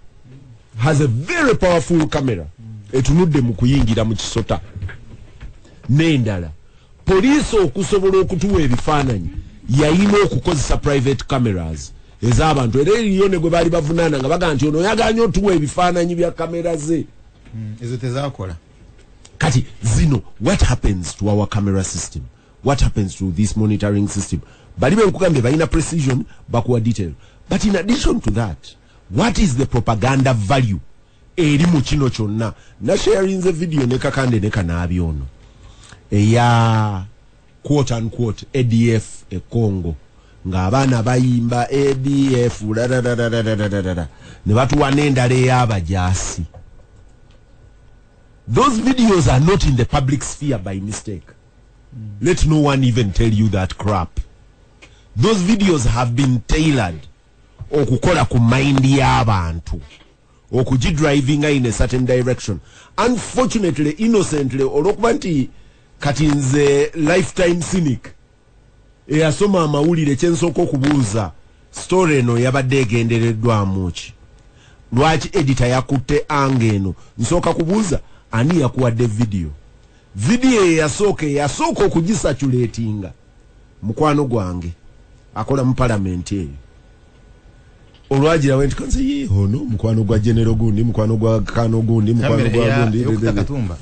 has a very powerful camera etunudde mu kuyingira mu Kisota n'endala police okusobola okutuwa ebifaananyi yayina okukozesa private cameras ez'abantu era eriyo ne gwe baali bavunaana nga baga nti ono yaganye otuwa ebifaananyi bya kamera ze ezo tezaakola. Kati zino what happens to our camera system? What happens to this monitoring system? Bali benkugambye balina precision bakuwa detail. But in addition to that, what is the propaganda value eri mu kino kyonna? Na sharinze video ne Kakande ne Kanaabi ono eya quote unquote ADF e Congo ng'abaana bayimba ADF ne batuwa n'endala ey'abajaasi. Those videos are not in the public sphere by mistake. Let no one even tell you that crap. Those videos have been tailored okukola ku mind y'abantu, okugidrivinga in a certain direction. Unfortunately, innocently, olwokuba nti kati nze lifetime cynic eyasoma amawulire kyensooka okubuuza story eno yabadde egendereddwamu ki, lwaki editor yakutte ange eno, nsooka kubuuza ani yakuwadde video eyasooka okugisatulatinga mukwano gwange akola mu parliament eyo. Olwagira went kanze ye ono mukwano gwa general gundi, mukwano gwa kano gundi, mukwano gwa gundi Katumba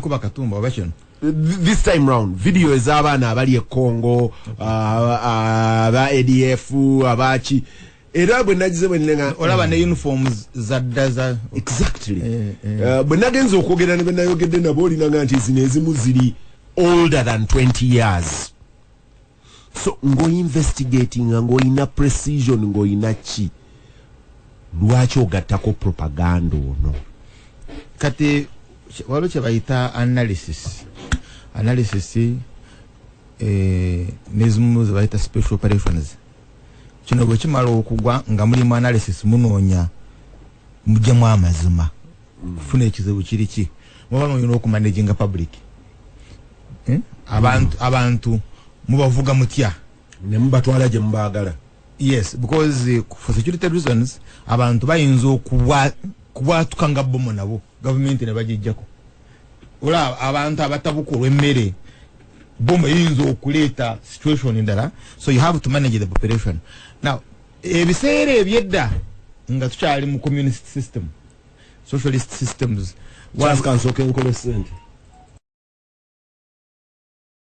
kuba Katumba ovation. This time round video ez'abaana abali e Congo, aba ADF abachi era bwe nagize bwe nenga olaba ne uniforms zaddaza exactly bwe nagenza okwogera ne benayogedde nabo olina nti zino ezimu ziri older than 20 years. So ngo investigating ngo ina precision ngo ina chi lwaki ogattako propaganda ono kati walo kye bayita analysis nezimu ze bayita special operations. Kino bwe kimala okugwa nga mulimu analysis munoonya mujjamu amazima kufuna ekizibu kiri ki muba noyina okumanaginga public abantu mubavuga mutya ne mubatwala gye mubaagala. Yes, because for security reasons abantu bayinza okubwatuka nga bomo nabo government ne bagijjako. Ola abantu abatabuka olw'emmere bomo yinza okuleeta situation endala, so you have to manage the population. Now ebiseera ebyedda nga tukyali mu communist system, socialist systems, waskansoke nkole sente